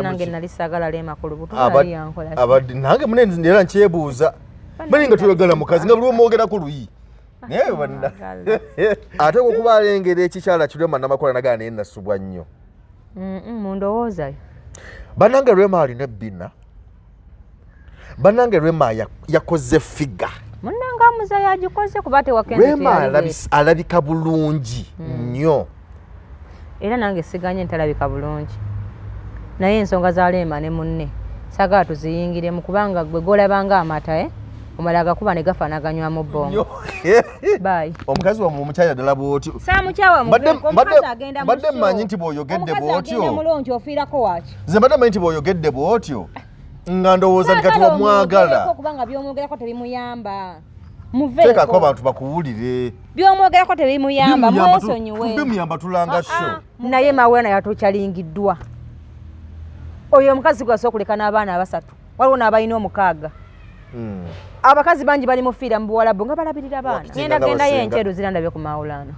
nange nalisagala REMA ku lubuto ali yankola abadde nange munene era nkyebuuza bali nga tuyogala mukazi nga buli omwogera ku luyi naye banna ate okuba alengera ekikyala kirema NAMAKULA nagana naye nasubwa nnyo mundowoozayo bannange REMA alina ebbina bannange REMA yakoze figa munnanga amuza yagikoze kuba tewakenze REMA alabika bulungi nnyo era nange siganye ntalabika bulungi naye ensonga za REMA ne munne sagala tuziyingiremu kubanga gwe golabanga amata omala gakuba ne gafaanaganywa mu bbongo bye omukazi wamwe omukyala ddala bw'otyo saamukyala omukazi agenda mbadde mmanyi nti bw'oyogedde bw'otyo mulongi ofiirako waaki nze mbadde mmanyi nti bw'oyogedde bw'otyo nga ndowooza ni kati wamwagala kubanga by'omwogerako tebimuyamba teekako abantu bakuwulire by'omwogerako tebimuyamba mwesonyiwe bimuyamba tulanga sho naye MAULANA yatuukyalingiddwa oyo omukazi gwasooka okuleka n'abaana 3 waliwo n'abalina 6 abakazi bangi bali mufiira mu Buwarabu nga balabirira baana genda yenjeru zirandabye ku MAULANA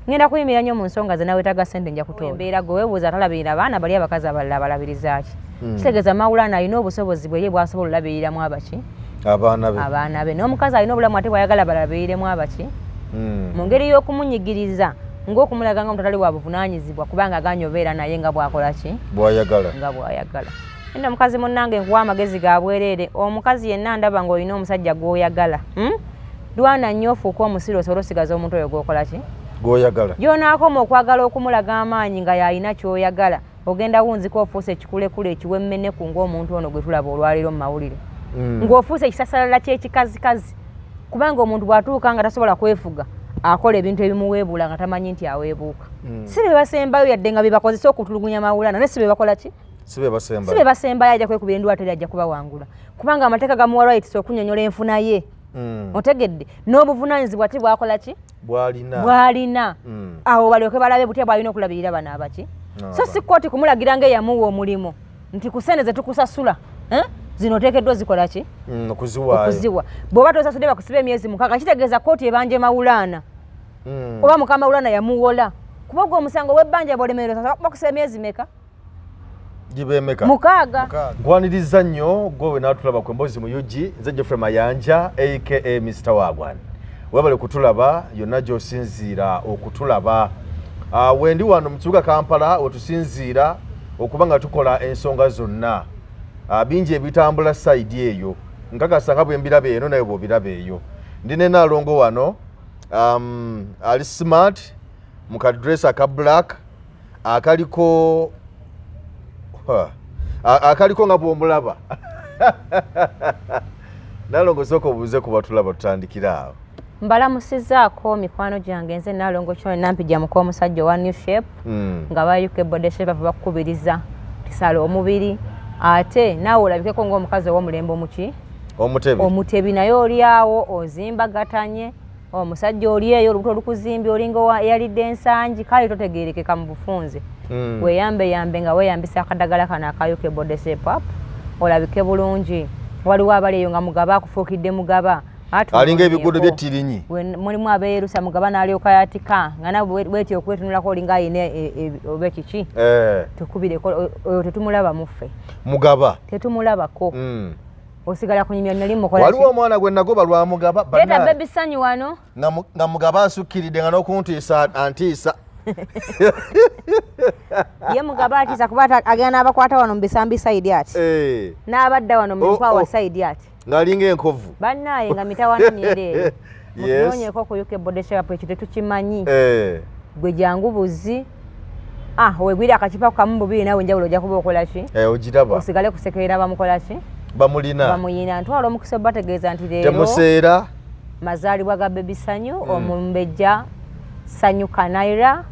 ngenda kuyimira nnyo mu nsonga ze nawetaaga ssente nja kutola embeera gwe weebuuza atalabirira baana bali abakazi abalala balabiriza ki kitegeeza MAULANA alina obusobozi bwe ye bwasobola olabiriramu abaki abaana be n'omukazi alina obulamu ate bwayagala balabiriremu abaki mu ngeri y'okumunyigiriza ng'okumulaga nga omuntu atali wa buvunaanyizibwa kubanga aganya obeera naye nga bwakola ki nga bwayagala enda mukazi munnange nkuwa amagezi ga bwereere omukazi yenna ndaba ng'olina omusajja gw'oyagala lwana nnyo ofuuka omusiro osobola osigaza omuntu oyo gw'okola ki gw'oyagala gy'onaakoma okwagala okumulaga amaanyi nga yalina ky'oyagala ogenda wunzika ofuuse ekikulekule ekiwemmeneku ng'omuntu ono gwe tulaba olwaliro mu mawulire ng'ofuuse ekisasalala ky'ekikazikazi kubanga omuntu bw'atuuka nga tasobola kwefuga akola ebintu ebimuweebuula nga tamanyi nti aweebuuka si be basembayo yadde nga bebakozesa okutulugunya MAULANA naye si be bakola ki si be basembayo ajja kwekubira endwateri ajja kubawangula kubanga amateeka gamuwa rights okunyonyola enfuna ye otegedde n'obuvunaanyizibwa ti bwakola ki bwalina awo balyoke balabe butya bwalina okulabirira bano abaki so si kkooti kumulagira ng'eyamuwa omulimu nti ku ssente ze tukusasula zino oteekeddwa zikola ki okuziwa bw'oba tosasudde bakusiba emyezi 6 kitegeeza kkooti ebanja MAULANA oba muka MAULANA yamuwola kuba ogwo omusango w'ebbanja bw'olemererwa bakusiba emyezi meka Jibemeka 6 gwaniriza nnyo gwe n'atulaba ku Mbozi mu UG nze Geoffrey Mayanja aka Mr. Wagwan webale kutulaba yonna gy'osinziira okutulaba wendi wano mu kibuga Kampala wetusinziira okuba nga tukola ensonga zonna bingi ebitambula side eyo nkakasa nga bwe mbiraba eno naye bw'obiraba eyo ndine NALONGO wano ali smart mu kadress aka black akaliko nga bw'omulaba NALONGO sooka obuuze ku batulaba tutandikira awo mbalamusizaako mikwano gyange nze NALONGO kyo nampijja muka omusajja owa New Shape nga ba UK Body Shape bakukubiriza tisala omubiri ate naawe olabikeko ng'omukazi ow'omulembe omutebi naye oli awo ozimbagatanye omusajja oli eyo olubuto olukuzimbi olinga eyalidde ensangi kale totegeerekeka mu bufunze weeyambe nga weeyambisa akadagala kano aka UK Body Shape Up olabike bulungi waliwo abali eyo nga mugaba akufuukidde mugaba alinga ebigudo by'ettirinyi mulimu abeerusa mugaba n'alyoka yatika nga nawe bwetyo okwetunulako olinga ayina oba kiki tukubireko oyo tetumulaba muffe mugaba tetumulabako osigala kunyumya nali mukola waliwo omwana gwe nagoba lwa mugaba leta baby sanyu wano nga mugaba asukkiridde nga n'okuntiisa antiisa ye mugaba atiisa kuba agenda n'abakwata wano mu bisambi side ati n'abadda wano mu nkwawa side ati ng'alinga enkovu bannaye nga mitawana nyereere mutunoonyeko ku UK Body Shape ekyo tetukimanyi gwe jangu buzi wegwira akakipa kamu 2 nawe njawulo ojja kuba okola ki ogiraba osigale kusekerera bamukola ki bamuyina ntwala omukisa bategeeza nti leero temuseera mazaalibwa ga baby sanyu omumbejja sanyuka naira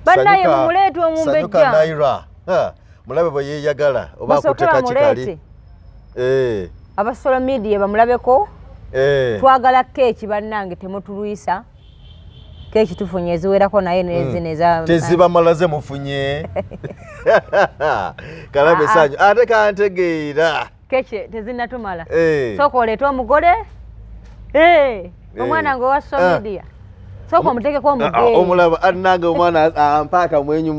bannaye mumuleete omumbejja mulabe bwe yeeyagala oba akuteka kikali abasolo media bamulabeko twagala keeki bannange temutulwisa keeki tufunye eziwerako naye nezineza tezibamalaze mufunye kalabe sanyu ate kantegeera keeki tezinatumala sooka oleeta omugole omwana nga owa social media sooka omutekeko omulaba annange omwana ampaaka mwenyu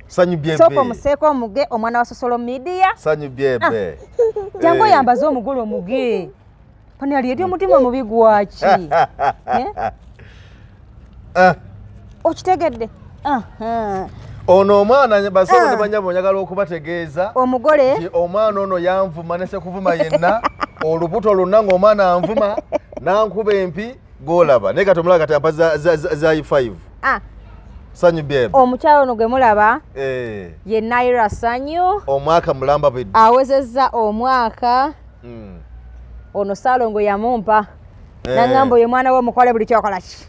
Sanyu byebe. Soko museko omuge omwana wa social media. Sanyu byebe. Jango yambaze omugolo omuge. Pani ali edi omutima mubi gwaki. Okitegedde. Ono omwana basobola banyabo nyagala okubategeeza. Omugole. Omwana ono yanvuma nese kuvuma yenna. Olubuto lunanga omwana anvuma nankuba empi golaba. Ne katomula kati ampa za 5. Sanyu byebe. Omukyalo ono gwe mulaba ye Naira Sanyu. Omwaka mulamba bidde. Awezezza omwaka. Ono Salongo yamumpa. Nangambo ye mwana w'omukwale buli kyokola ki.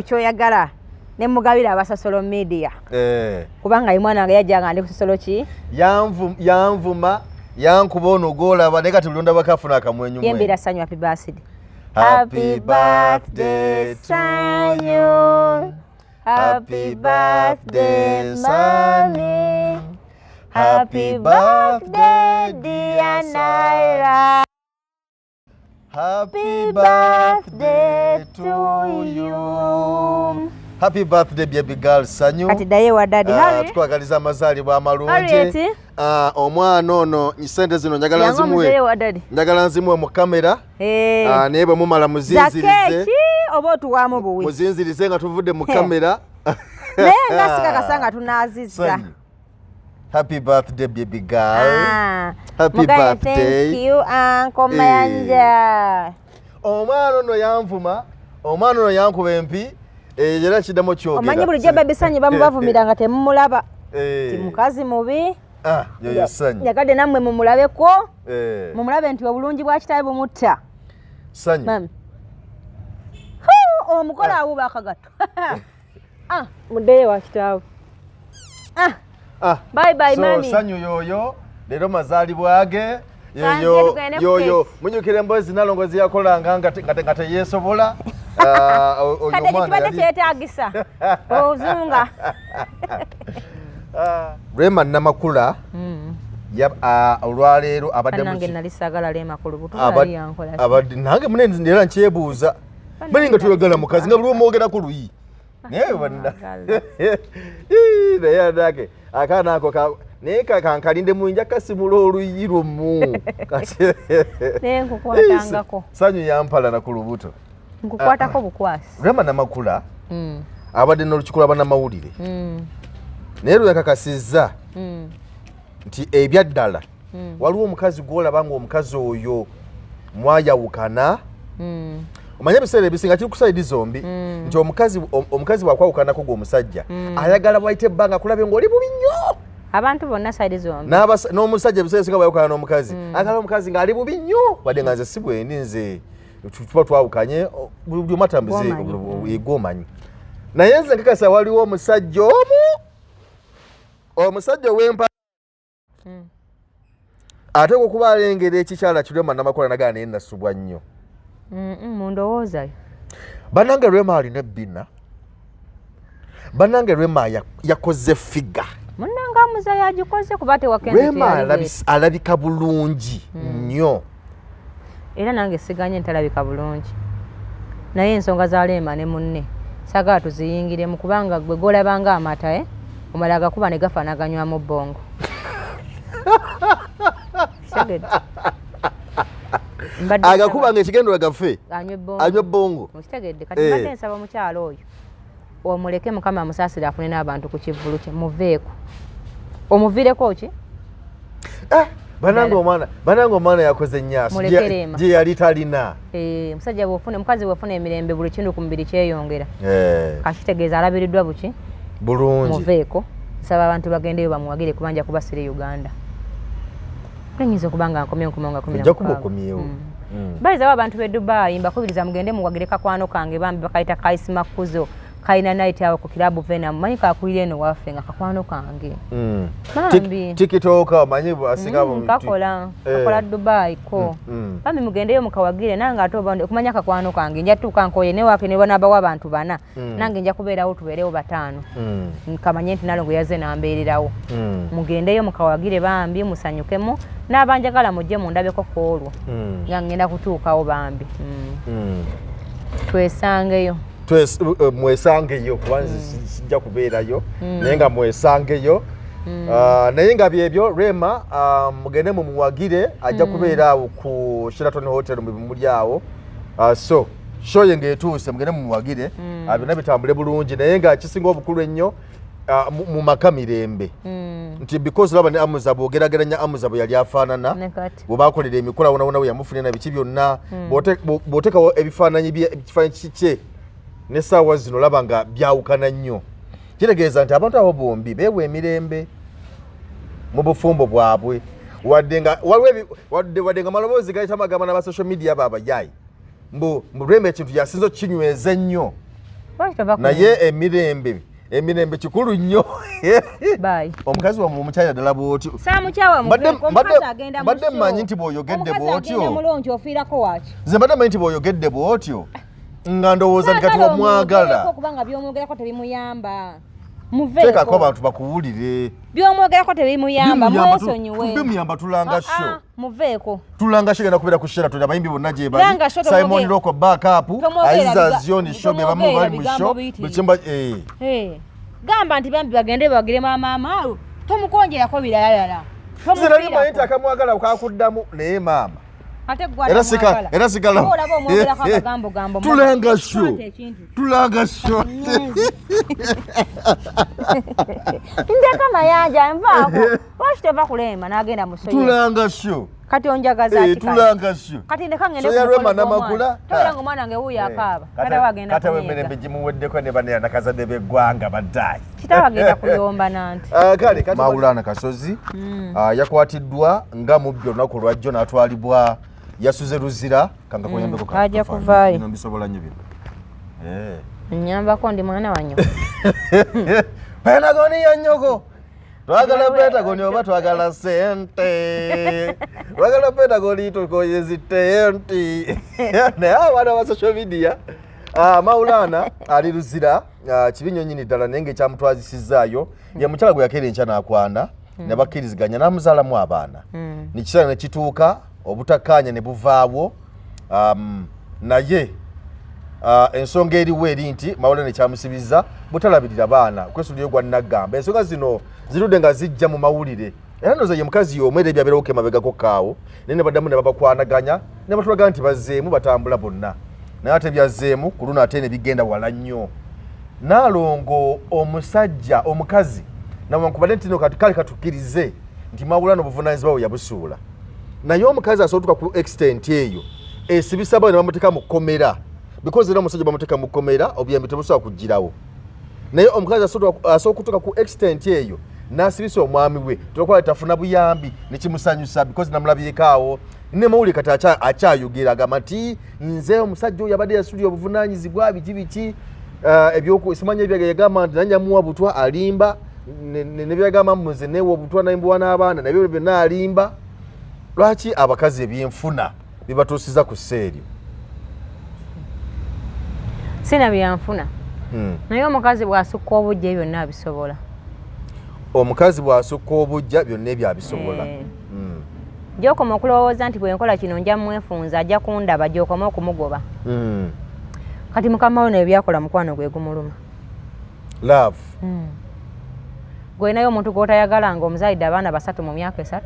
Kyoyagala. Ne mugabira aba social media. Kubanga ye mwana nga yajja nga ndi ku social ki. Yanvuma yankuba ono golaba ne kati bulonda bakafuna akamwenyu mwe. Yembira Sanyu happy birthday. Happy birthday Sanyu. Happy birthday, mommy. Happy birthday, dear Naira. Happy birthday to you. Happy birthday, baby girl Sanyu. Kati daye wa daddy Harry. Tukwagaliza amazaalibwa amalungi. Omwana ono sente zino njagala nzimuwe. Njagala nzimuwe mu kamera. Naye bwe mumala muzinzirize. Oba otuwaamu buwi. Muzinzirize nga tuvudde mu kamera. Naye ngasika kasanga tunaazizza. Happy birthday, baby girl. Happy birthday. Thank you, Uncle Mayanja. Omwana ono yanvuma. Omwana ono yankuba empi. Era kidamo kyogera. Omanyi bulijjo baby Sanyu bamubavumira nga temumulaba. Ti mukazi mubi. Yoyo Sanyu. Yagadde nammwe mumulabeko. Mumulabe nti obulungi bwa kitabe bumutta. Sanyu. Omukola awuba akagato. Muddeyo wa kitaawe. Bye bye mami. So Sanyu yoyo lero mazaalibwa ge yoyo munyukire emboozi NALONGO ziyakolanga nga teyeesobola. Kade ekibadde kyetaagisa ozunga. REMA NAMAKULA olwaleero abadde nange nali saagala REMA ku lubuto yali yankola. Abadde nange munene era nkyebuuza. Mali nga tuyagala mukazi nga buli omwogera ku luyi. Naye bonna. Naye adake akaana ako naye kankalinde mu nja kasimula oluyi lwomu. Naye nkukwatangako. Sanyu yampala na ku lubuto. Nkukwatako bukwasi. REMA NAMAKULA abadde n'olukikula bannamawulire. Naye lwekakasizza nti ebyaddala waliwo omukazi gw'olaba nga omukazi oyo mwayawukana. Omanye ebiseera ebisinga kiri ku sayidi zombi nti omukazi bwakwawukanako gw'omusajja ayagala bwayite ebbanga kulabe ng'oli bubi nnyo. Abantu bonna sayidi zombi. N'omusajja ebiseera ebisinga bwayawukana n'omukazi agala omukazi ng'ali bubi nnyo wadde nga nze si bwendi nze tuba twawukanye buli matambuze egwomanyi. Naye nze nkakasa waliwo omusajja ow'empa ate okuba alengera ekikyala kirema NAMAKULA nagana naye nasubwa nnyo. Mundowooza bannange REMA alina ebbina. Bannange REMA yakoze figa. Munnange amuza yagikoze kuba tewakenze. REMA alabika bulungi nnyo. Era nange siganye ntalabika bulungi. Naye ensonga za REMA ne munne saagala tuziyingiremu kubanga gwe golabanga amata omala agakuba ne gafaanaganywa mu bongo. Agakuba ng'ekigendo gafe anywe bongo. Mukitegedde kati mbadde nsaba mukyalo oyo omuleke Mukama amusaasire afune n'abantu ku kivulu kye muveeko. Omuviireko ki? Banange omwana yakoze nnyaso gye yali talina. Musajja mukazi bw'ofuna emirembe buli kintu ku mubiri kyeyongera. Kakitegeeza alabiriddwa buki? Bulungi. Muveeko. Nsaba abantu bagendeyo bamuwagire kubanja kubasire Uganda. Kwenyiza okubanga nkomye nkomonga 10. Ojja kuba okomyewo. Bayizawo abantu b'e Dubai mbakubiriza mugende muwagire kakwano kange bambi bakayita Kaisi Makuzo. Kaina night awo ku kilabu Venom manyi kakulire no waffe nga kakwano kange. TikTok manyi asinga bo kakola Dubai ko. Bambi mugendeyo mukawagire nanga atoba okumanya kakwano kange nja tuka nkoye ne wake ne bana bawa abantu bana nange nja kubeerawo tubeerewo batano. Nkamanye nti NALONGO yaze nambeererawo. Mugendeyo mukawagire bambi musanyukemu n'abanjagala mujje mundabeko kwolwo. Ngenda kutuukawo bambi. Twesangeyo. mwesangeyo kubanzi sijja kubeerayo naye nga mwesangeyo naye nga byebyo Rema mugende mumuwagire ajja kubeera awo ku Sheraton Hotel mu bimuli awo so show ye ngetuuse mugende mumuwagire byonna bitambule bulungi naye nga kisinga obukulu ennyo mu maka mirembe nti because laba ne amuza bwogerageranya amuza bwe yali afaanana bwe bakolera emikola wona we yamufunira na biki byonna bw'otekawo ebifaananyi kye n'essaawa zino laba nga byawukana nnyo kitegeeza nti abantu abo bombi beewa emirembe mu bufumbo bwabwe wadde nga maloboozi gayita magamba n'aba social media baabayayi mbu Rema ekintu yasinza okinyweza ennyo naye emirembe kikulu nnyo omukazi wamwe omukyala ddala bw'otyo mbadde mmanyi nti bw'oyogedde bw'otyo nze mbadde mmanyi nti bw'oyogedde bw'otyo nga ndowooza ni kati wamwagala teekako abantu bakuwulire byomwogerako tebimuyamba mwesonyiwe bimuyamba tulanga sho muveeko tulanga sho genda kubeera ku Sheraton abayimbi bonna gye bali Simon Rocco backup Aiza Zioni show be bamu bali mu show bichimba gamba nti bambi bagende bagire mama tomukonjerako birayalala zirali mayinti akamwagala ukakuddamu naye mama era sigala tulanga sho ndeka mayanja nvaako lwaki teva kulema n'agenda mu soya tulanga sho kati onjagaza tulanga sho kati ndeka ngende soya REMA NAMAKULA toera ngo mwana nge wuya akaaba kata wagenda kata wemerembe gimuweddeko ne bane nakazadde beggwanga baddayi kitawagenda kuyomba nanti kale kati MAULANA Kasozi yakwatiddwa nga mubbi olunaku lwajjo n'atwalibwa yasuze LUZIRA kanga kuyambeko ka aja kuvaayo bino bisobola nnyo bino nyambako ndi mwana wanyo Pentagoni ya nyoko twagala Pentagoni oba twagala sente twagala Pentagoni tukoyezi tenti naye abaana ba social media MAULANA ali LUZIRA kibinyo nyini ddala naye ng'ekyamutwazisizaayo ye mukyala gwe yakeera enkya n'akwana ne bakkiriziganya n'amuzaalamu abaana nekiseera ne kituuka obutakkaanya ne buvaawo naye ensonga eriwo eri nti MAULANA ekyamusibiza butalabirira baana kwesudiro gwa Nagamba ensonga zino zirudde nga zijja mu mawulire era noza ye mukazi y'omu era ebyabeerawo ke mabegako kaawo naye ne baddamu ne babakwanaganya ne batulaga nti bazzeemu batambula bonna naye ate byazzeemu ku luno ate ne bigenda wala nnyo NALONGO omusajja omukazi nawankubadde nti kale katukkirize nti MAULANA obuvunaanyizibwa bwe yabusuula naye omukazi asobola ku extent eyo esibisa bwe ne bamuteeka mu kkomera because era omusajja bamuteeka mu kkomera obuyambi tebusobola kugirawo naye omukazi asobola kutuuka ku extent eyo n'asibisa omwami we tulwokuba tafuna buyambi nekimusanyusa because namulabyeko awo ne mawulire kati akyayogera agamba nti nze omusajja oyo abadde yasuulira obuvunaanyizibwa biki simanyi ebyaga yagamba nti nanyamuwa butwa alimba ne byagamba muze neewa obutwa naimbuwa n'abaana nabyo byonna alimba lwaki abakazi ebyenfuna bibatuusiza ku sseeryo sina byanfuna naye omukazi bw'asukka obujja byonna abisobola omukazi bw'asukka obujja byonna ebyo abisobola gy'okoma okulowooza nti bwenkola kino nja mwefunza ajja kundaba gy'okoma okumugoba kati mukama we nebyakola mukwano gwe gumuluma love gwelinayo omuntu gw'otayagala nga omuzaalidde abaana 3 mu myaka 3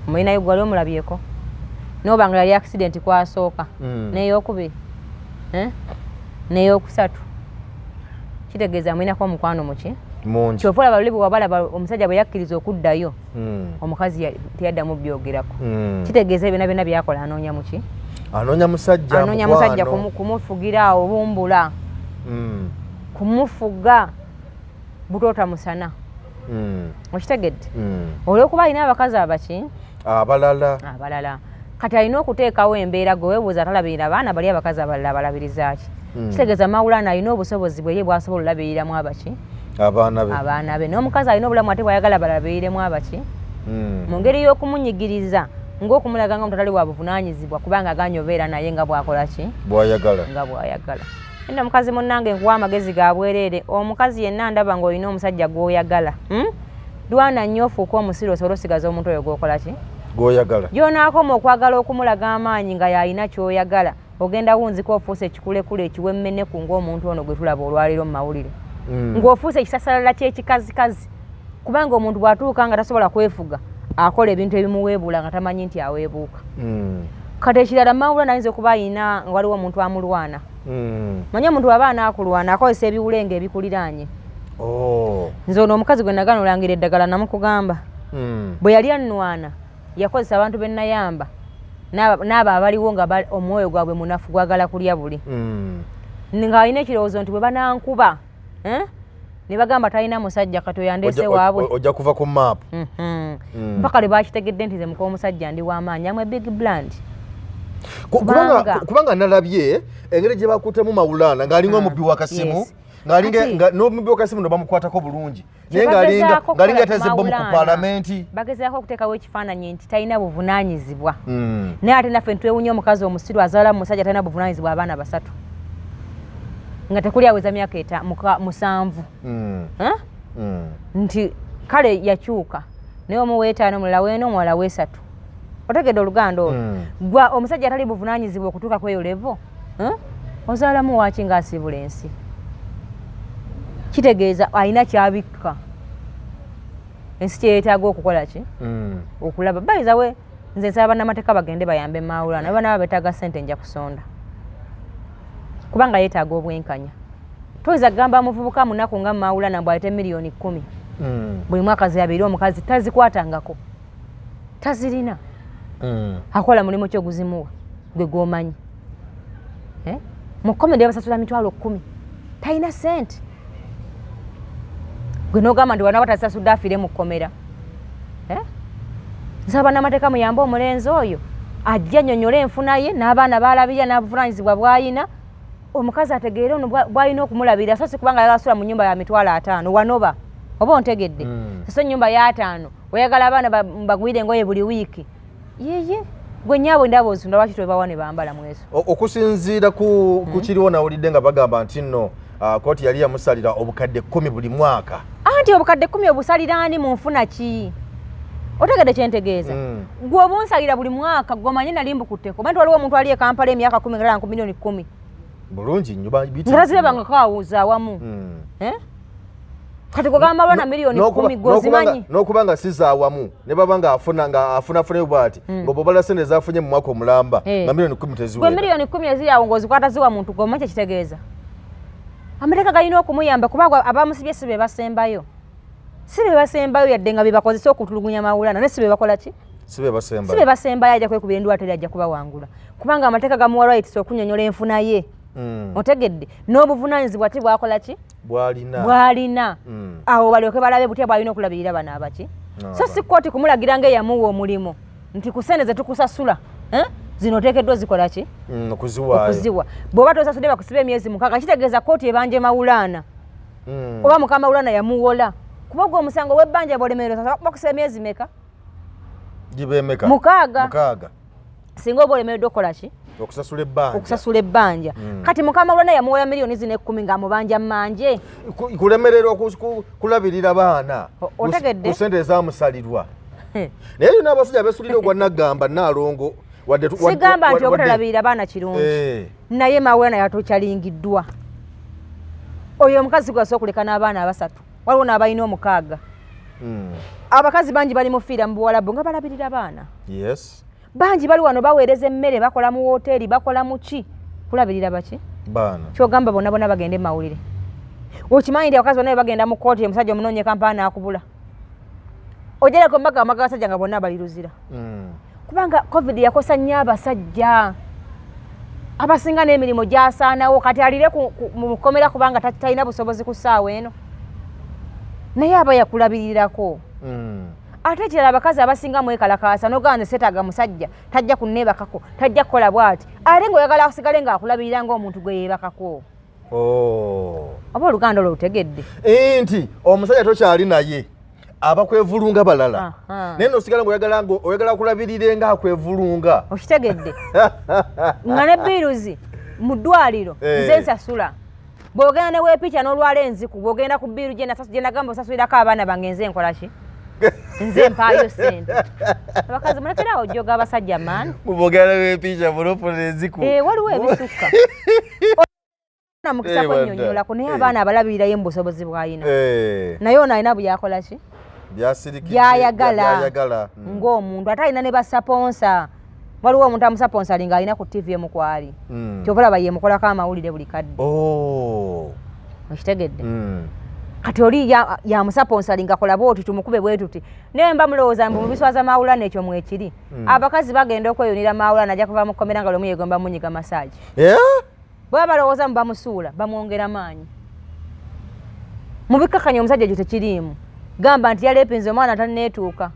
mulinayo gwali omulabyeko noba nga yali accident kwasooka n'eyokubiri n'eyokusatu kitegeeza mulinako omukwano muki kyofula baluli bwe wabalaba omusajja bwe yakkiriza okuddayo omukazi teyaddamu byogerako kitegeeza byonna byonna byakola anoonya muki anoonya musajja kumufugira obumbula kumufuga butoota musana okitegedde olwokuba alina abakazi abaki abalala kati alina okuteekawo embeera gwe weebuuza atalabirira baana bali abakazi abalala abalabiriza ki kitegeeza MAULANA alina obusobozi bwe ye bwasobola olabiriramu abaki abaana be n'omukazi alina obulamu ate bwayagala balabiriremu abaki mu ngeri y'okumunyigiriza ng'okumulaga nga omuntu atali wa buvunaanyizibwa kubanga aganya obeera naye nga bwakola ki nga bwayagala nno omukazi munnange nkuwa amagezi ga bwereere omukazi yenna ndaba ng'olina omusajja gw'oyagala lwana nnyo ofuuka omusiru osobola osigaza omuntu oyo gw'okola ki goyagala gyonaakoma okwagala okumulaga amaanyi nga yalina kyoyagala ogenda wunzika ofuuse ekikulekule ekiwemmeneku ng'omuntu ono gwe tulaba olwaliro mu mawulire ng'ofuuse ekisasalala ky'ekikazikazi kubanga omuntu bw'atuuka nga tasobola kwefuga akola ebintu ebimuweebuula nga tamanyi nti aweebuuka kati ekirala mawulana ayinza okuba ayina nga waliwo omuntu amulwana manyi omuntu waba anaakulwana akozesa ebiwulenga ebikuliraanye nze ono omukazi gwe naganulangira eddagala namukugamba bwe yali annwana yakozesa abantu be nnayamba n'abo abaliwo nga omwoyo gwabwe munafu gwagala kulya buli ng'alina ekirowoozo nti bwe banankuba ne bagamba talina musajja kati oyandese waabwe ojja kuva ku maapu mpaka lwe bakitegedde nti ze muka omusajja ndi w'amaanyi amwe big bland kubanga nalabye engeri gye bakuutemu mawulana ng'alinga omubbi w'akasimu n'omubbi w'akasimu ne bamukwatako bulungi naye ng'alinga atezebwa mu ku paalamenti bagezaako okuteekawo ekifaananyi nti talina buvunaanyizibwa naye ate naffe ntwewunya omukazi omusiru azaala mu musajja talina buvunaanyizibwa abaana 3 nga tekuli aweza myaka 7 nti kale yakyuka naye omuwe 5 mulala weeno omuwala we 3 otegedde oluganda olwo gwa omusajja atali buvunaanyizibwa okutuuka kweyo levo ozaalamu waaki ng'asiibula ensi kitegeeza alina kyabikka ensi kyeyeetaaga okukola ki okulaba bayizawe nze nsaba bannamateeka bagende bayambe mawulana baba naba beetaaga ssente nja kusonda kubanga yeetaaga obwenkanya toyinza kugamba muvubuka munaku nga mawulana mbwalete miliyoni 10 buli mwaka ziyabiri omukazi tazikwatangako tazirina akola mulimu kyoguzimuwa gwe gwomanyi mu komedi yabasasula mitwalo 10 talina sente gwe nogamba nti wana batasasudde afiire mu kkomera nsaba bannamateeka muyambe omulenzi oyo ajja nnyonnyola enfuna ye n'abaana baalabirira n'abuvunaanyizibwa bw'ayina omukazi ategeere ono bw'alina okumulabirira so si kubanga ayagala sula mu nnyumba ya mitwalo 5 wanoba oba ontegedde so nnyumba ya 5 oyagala abaana bagwire engoye buli wiiki yeye gwe nyaabwe ndaba ozitunda lwaki twebawa ne bambala mweso okusinziira ku kiriwo nawulidde nga bagamba nti nno kooti yali yamusalira obukadde 10 buli mwaka anti obukadde 10 obusalira ani mu nfuna ki otegedde kyentegeeza gwe obunsalira buli mwaka gwomanyi nali mbukutteko bantu waliwo omuntu ali e Kampala emyaka 10 ngala nku milioni 10 bulungi nnyumba biti ngazirabanga kawuza awamu kati kugamba lwana milioni 10 gozimanyi n'okubanga siza awamu ne babanga afuna bwati ng'obobala sente zafunye mu mwaka omulamba nga milioni 10 teziwera gwe milioni 10 eziryawo ng'ozikwata ziwa muntu gwomanyi kyekitegeeza amateeka galina okumuyamba kubanga abamusibye si be basembayo yadde nga bebakozesa okutulugunya mawulana naye si be bakola ki si be basembayo ajja kwekubira endwateri ajja kubawangula kubanga amateeka gamuwa rights okunyonyola enfuna ye otegedde n'obuvunaanyizibwa ti bwakola ki bwalina awo balyoke balabe butya bwalina okulabirira bano abaki so si kkooti kumulagira ng'eyamuwa omulimu nti ku sente ze tukusasula zino oteekeddwa zikola ki okuziwa bw'oba tosasudde bakusiba emyezi 6 kitegeeza kkooti ebanja mawulana oba muka mawulana yamuwola kuba ogwo omusango w'ebbanja bw'olemererwa bakusiba emyezi meka mukaaga singa oba olemereddwa okukola ki okusasula ebbanja kati mukama lwana yamuwola miliyoni zino 10 ng'amubanja mmanje kulemererwa kulabirira baana otegedde ku sente ezamusalirwa naye yona abasajja besulire ogwa nagamba nalongo sigamba nti obutalabirira baana kirungi naye mawulana yatokyalingiddwa oyo omukazi gwasa okuleka n'abaana 3 waliwo n'abalina 6 abakazi bangi bali mufiira mu buwalabu nga balabirira baana bangi bali wano baweereza emmere bakola mu woteeri bakola mu ki kulabirira baki baana kyogamba bonna bagende mawulire okimanyi nti abakazi bonna bagenda mu kooti omusajja omunoonye Kampala n'akubula ogereko mbaga amaga abasajja nga bonna bali Luzira kubanga covid yakosa nnyo abasajja abasinga n'emirimu gyasaanawo kati alire mu kkomera kubanga talina busobozi ku ssaawa eno naye aba yakulabirirako ate ekirala abakazi abasinga mwekalakaasa n'ogamba nze seetaaga musajja tajja kunneebakako tajja kukola bw'ati ate ng'oyagala asigale ng'akulabirira ng'omuntu gwe yeebakako oba oluganda olwo lutegedde nti omusajja tokyali naye abakwevulunga balala naye nosigala ng'oyagala kulabirire ng'akwevulunga okitegedde nga ne biruzi mu ddwaliro nze nsasula bw'ogenda ne weepica n'olwala enziku bw'ogenda ku biiru gye nagamba osasulirako abaana bange nze nkola ki nze mpaayo sente abakazi mulekera ojoga abasajja man mubogala wepicha muroponezi waliwo ebisukka na mukisa konnyonnyola ko naye abaana abalabirirayo embusobozi bwayina naye ono alina byakola ki byayagala ng'omuntu ate alina ne basaponsa waliwo omuntu amusaponsalinga alina ku TV emukwali kyobalaba ye mukolako amawulire buli kadde okitegedde kati oli yamusaponsalinga kola bwoti tumukube bwe tuti naye mba mulowooza mbu mu biswaza Maulana ekyo mwekiri abakazi bagenda okweyunira Maulana ajja kuva mu kkomera nga lomu yegomba munyiga masaaji bwe balowooza mubamusuula bamwongera maanyi mu bikkakkanya omusajja ekyo tekiriimu gamba nti yaleepinze omwana tanneetuuka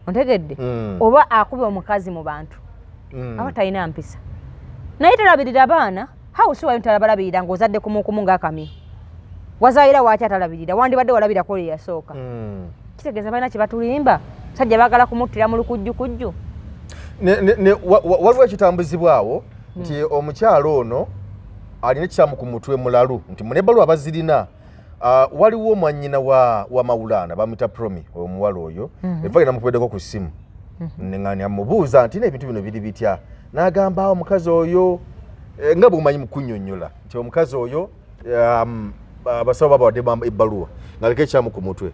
ontegedde oba akube omukazi mu bantu aba talina mpisa naye talabirira baana hawusi wayo ntalabalabirira ng'ozadde kumukumu ng'akamyu wazaayira waaki atalabirira wandibadde walabirako lye yasooka kitegeeza balina kye batulimba sajja baagala kumuttira mu lukujjukujju waliwo ekitambuzibwawo nti omukyalo ono alina ekikyamu ku mutwe mulalu nti munebalu abazirina waliwo mwannyina wa Maulana bamwita Promi omuwala oyo evaga namukubeddeko ku ssimu neŋŋani amubuuza nti n'ebintu bino biri bitya n'agamba omukazi oyo nga bw'omanyi mu kunnyonnyola nti omukazi oyo abasawo babawadde ebbaluwa ng'aliko ekyamu ku mutwe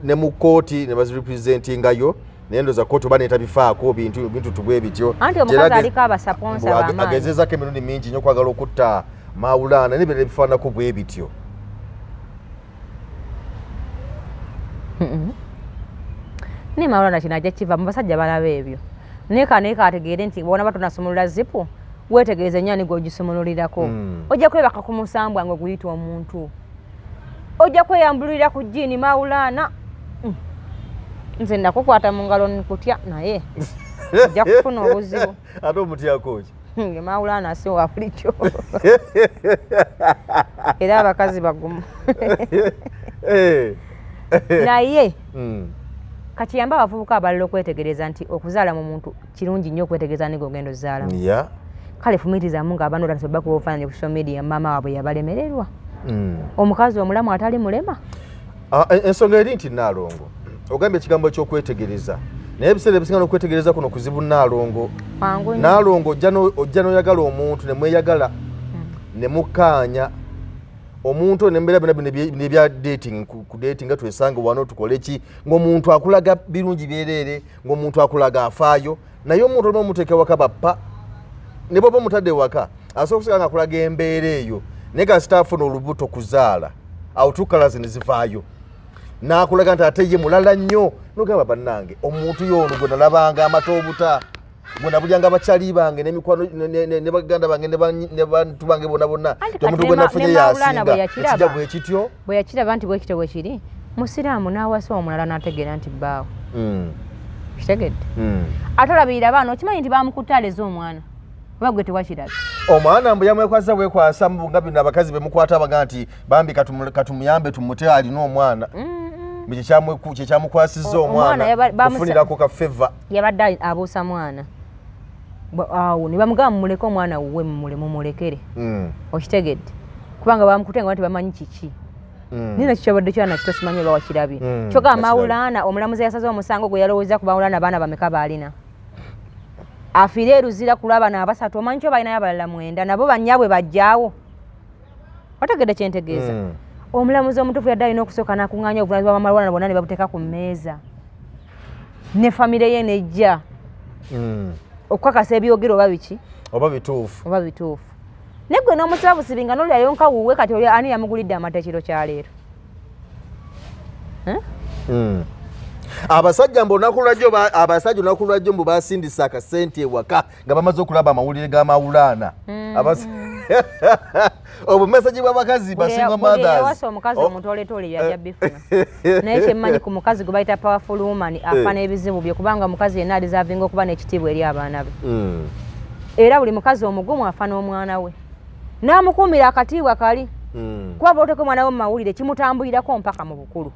ne mu kooti ne bazirepresentingayo naye ndoza kooti oba netabifaako bintu tubwe bityo anti omukazi aliko abasaponsa b'amaanyi agezezaako emirundi mingi nnyo okwagala okutta Maulana n'ebintu ebifaanako bwe bityo ne Maulana kino ajja kiva mu basajja balaba ebyo naye ategeere nti bona batonasumulula zipu weetegereze nnyani g'ogisumululirako ojja kwebaka ku musambwa nga guyita omuntu ojja kweyambululira ku jjiini Maulana nze nakukwata mu ngalo nkutya naye ojja kufuna obuzibu ate omutyako ki nge Maulana asiwa bulijjo era abakazi bagumu naye kakiyambe abavubuka abalala okwetegereza nti okuzaala mu muntu kirungi nnyo okwetegereza nigo ogenda ozaalamu kale fumiitirizamu ng'abaana olwatisa bakuba obufaananyi ku social media maama waabwe yabalemererwa omukazi omulamu atali mulema ensonga eri nti Nalongo ogambye ekigambo ekyokwetegereza naye ebiseera ebisinga n'okwetegereza kuno kuzibu Nalongo ojja n'oyagala omuntu ne mweyagala ne mukkaanya omuntu nembeera byonna nebya dating ku dating nga twesanga wano tukole ki ng'omuntu akulaga birungi byereere ng'omuntu akulaga afaayo naye omuntu olina omuteeka waka bappa ne bw'oba omutadde waka asobola okusigala nga akulaga embeera eyo naye kasita afuna olubuto kuzaala awo tukalazi ne zivaayo n'akulaga nti ate ye mulala nnyo nogamba bannange omuntu y'ono gwe nalabanga amatoobuta gwe nabulyanga bakyali bange n'emikwano ne baganda bange ne bantu bange bonna omuntu gwe nafunye yasinga ekijja bwe kityo bwe yakiraba nti bwe kityo bwe kiri musiraamu n'awasa omulala n'ategeera nti bbaawo kitegedde atalabirira baana okimanyi nti bamukutte aleze omwana oba gwe tewakirabe omwana mbu yamwekwasa bwekwasa nga bino abakazi bemukwata baga nti bambi katumuyambe tumute alina omwana kyekyamukwasizza omwana ofunirako kafeva yabadde abuusa mwana awo ne bamugamba mumuleke omwana wuwe mumulekere okitegedde kubanga bamukutte nga tebamanyi kiki nina kikyabadde kyana kitosimanyi oba wakirabye kyogamba Maulana omulamuzi yasaze omusango gwe yalowooza ku Maulana abaana bameka baalina afiire Luzira ku lw'abaana abasatu omanyi kyo balinayo abalala 9 nabo bannyabwe bajjaawo otegedde kyentegeeza omulamuzi omutuufu yadde alina okusooka n'akuŋŋaanya obuvunaanyizibwa bwa Maulana bonna ne babuteeka ku mmeeza ne famire ye nejja okukakasa ebyogero oba biki oba bituufu naye gwe n'omusiba busibi nga n'oli yayonka wuwe kati oli ani yamugulidde amata ekiro kya leero abasajja olunaku lwajjo mbu basindisa akasente ewaka nga bamaze okulaba amawulire ga Maulana obumesaji bw'abakazi basinga mothers omukazi omutoletoole byajja bifuna naye kyemmanyi ku mukazi gwe bayita powerful woman afa n'ebizibu bye kubanga omukazi yenna alizavinga okuba n'ekitiibwa eri abaana be era buli mukazi omugumu afa n'omwana we n'amukuumira akatiibwa kali kuba bw'oteeka omwana we mu mawulire kimutambulirako mpaka mu bukulu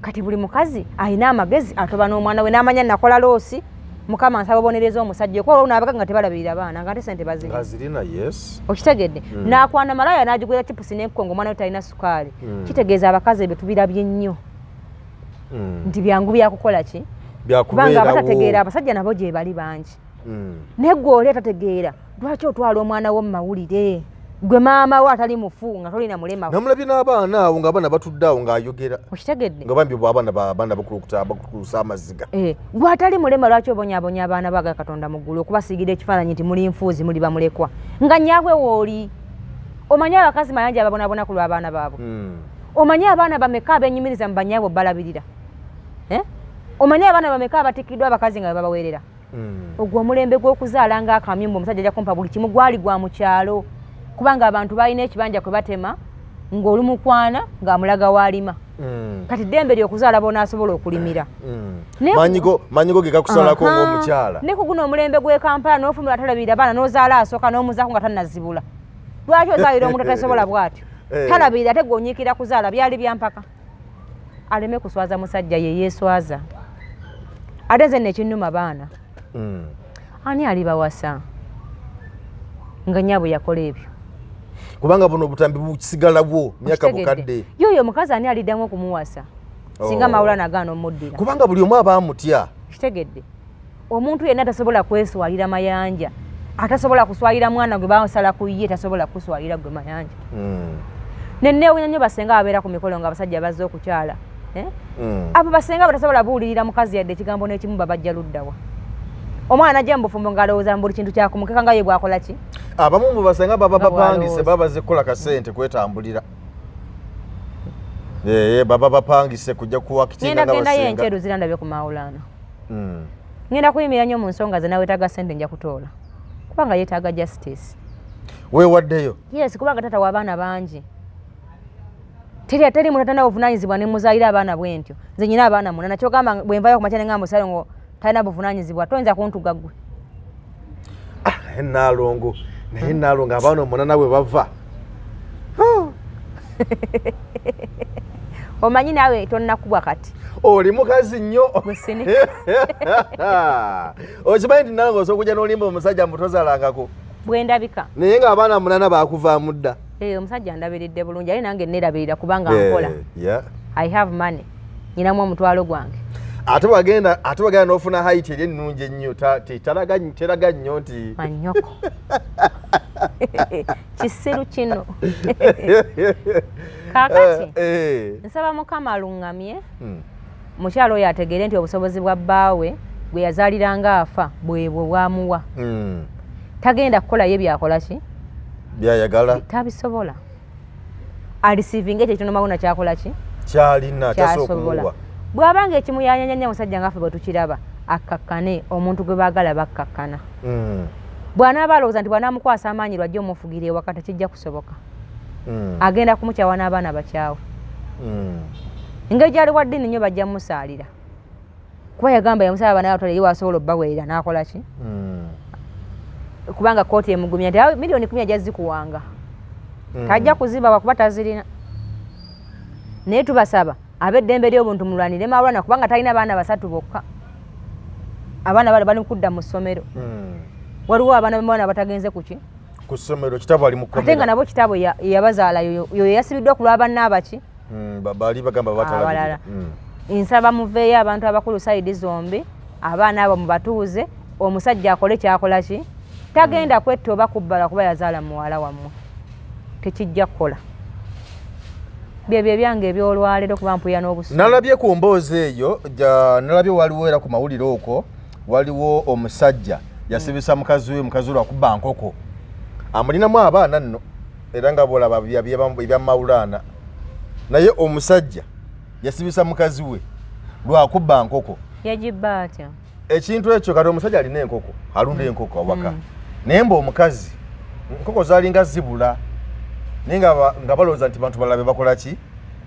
kati buli mukazi alina amagezi atoba n'omwana we n'amanya nakola loosi mukama nsaba obonereza omusajja kuba olw'onaabaka nga tebalabirira baana nga ate sente bazirina okitegedde n'akwana malaya n'agigwera chipusi n'enkongo omwana we talina sukaali kitegeeza abakazi ebyo tubirabye nnyo nti byangu byakukola ki kubanga abatategeera abasajja nabo gye bali bangi negwe oli atategeera lwaki otwala omwana wo mu mawulire gwe maama we atali mufu nga tolina mulema namulabye n'abaana awo ng'abaana batudde awo ng'ayogera okitegedde nga bambi abaana bakulukusa amaziga gwe atali mulema lwaki obonyaabonya abaana baga Katonda mu ggulu okubasiigira ekifaananyi nti muli nfuuzi muli bamulekwa nga nnyagwe wooli omanyi abakazi mayanja ababonaabona ku lw'abaana baabwe omanyi abaana bameka abenyumiriza mu banyaabwe balabirira omanyi abaana bameka abatikkiddwa abakazi nga babaweerera ogwo omulembe gw'okuzaala ng'akamyumba omusajja ajja kumpa buli kimu gwali gwa mu kyalo kubanga abantu balina ekibanja kwe batema ng'oli mukwana ng'amulaga waalima kati ddembe ly'okuzaala bonaasobola okulimira manyigo ge gakusalako ng'omukyala ne ku guno omulembe gw'e Kampala n'ofumira talabirira abaana n'ozaala asooka n'omuzaako nga tannazibula lwaki ozaalira omuntu atasobola bw'atyo talabirira ate gw'onyiikira kuzaala byali byampaka aleme kuswaza musajja ye yeeswaza ate nze nekinnuma baana ani alibawasa nga nnyabwe yakola ebyo kubanga buno obutambi bukisigalawo myaka bukadde yoyo omukazi ani aliddamu okumuwasa singa Maulana agaana omuddira kubanga buli omu aba amutya kitegedde omuntu yenna tasobola kweswalira mayanja atasobola kuswalira mwana gwe basala ku ye tasobola kuswalira gwe mayanja nenneewunya nnyo basenga abeera ku mikolo nga abasajja bazze okukyala abo basenga batasobola buulirira mukazi yadde ekigambo n'ekimu babajja luddawa omwana ajja mu bufumbo ng'alowooza mu buli kintu kyakumukeka nga ye bwakola ki abamu mu basenga baba bapangise baba baze kukola kasente kwetambulira baba bapangise kujja kuwakitinga nga basenga ngenda yenjeru zirandabye ku Maulana ngenda kuyimira nnyo mu nsonga ze naweetaaga sente nja kutoola kubanga yeetaaga justice weewaddeyo yes kubanga taata w'abaana bangi teri muntu atalina buvunaanyizibwa ne muzaayira abaana bwe ntyo nze nyina abaana munana kyogamba bwe nvayo ku makya ne ngamba osale ngo talina buvunaanyizibwa toyinza kuntuga ggwe Nalongo naye Nalongo abaana omunana bwe bava omanyi naawe tonnakubwa kati oli mukazi nnyo okimanyi nti Nalongo osobola okujja n'olimba omusajja mutozalangako bwendabika naye ng'abaana munana baakuvaamu dda omusajja ndabiridde bulungi ali nange nerabirira kubanga nkola I have money nyinamu omutwalo gwange ate wagenda n'ofuna height eri ennungi ennyo teraga nnyo nti manyoko kisiru kino kaakati nsaba Mukama aluŋŋamye mukyalo oyo ategeere nti obusobozi bwa bbaawe bwe yazaaliranga afa bwebwe bwamuwa tagenda kukola ye byakola ki byayagala tabisobola alisivinga ekyo kitono Maulana kyakola ki kyalina tasobola bw'abanga ekimuyanyanya musajja ngaffe bwe tukiraba akakkane omuntu gwe baagala bakkakkana bw'anaaba alowooza nti bw'anaamukwasa amaanyi lwajja omufugira ewaka tekijja kusoboka agenda kumukyawa n'abaana bakyawe engeri gyali wa ddiini nnyo bajja mumusaalira kuba yagamba yamusaba abaana batole ye wasobola obbaweerera n'akola ki kubanga kooti emugumya nti miliyoni 10 ajja zikuwanga tajja kuziba wakuba tazirina naye tubasaba ab'eddembe ly'obuntu mulwanire Maulana kubanga talina baana 3 bokka abaana bali kudda mu ssomero waliwo abaana bamwana batagenze kuki ku ssomero kitabo ali mu kkomera ate nga nabo kitabo yabazaala yoyo yasibiddwa ku lw'abanna abaki bali bagamba batalabirira nsaba muveeyo abantu abakulu sayidi zombi abaana abo mubatuuze omusajja akole kyakola ki tagenda kwetta oba kubbala kuba yazaala muwala wammwe tekijja kukola byebyo byange ebyolwaleero kuba mpuya n'obusuulu nalabye ku mboozi eyo nalabye waliwo era ku mawulire okwo waliwo omusajja yasibisa mukazi we lwakubba nkoko amulinamu abaana nno era nga bolaba ebya Maulana naye omusajja yasibisa mukazi we lwakubba nkoko yagibba atya ekintu ekyo kati omusajja alina enkoko alunda enkoko awaka naye mba omukazi enkoko zaalinga zibula naye nga balowooza nti bantu balala bakola ki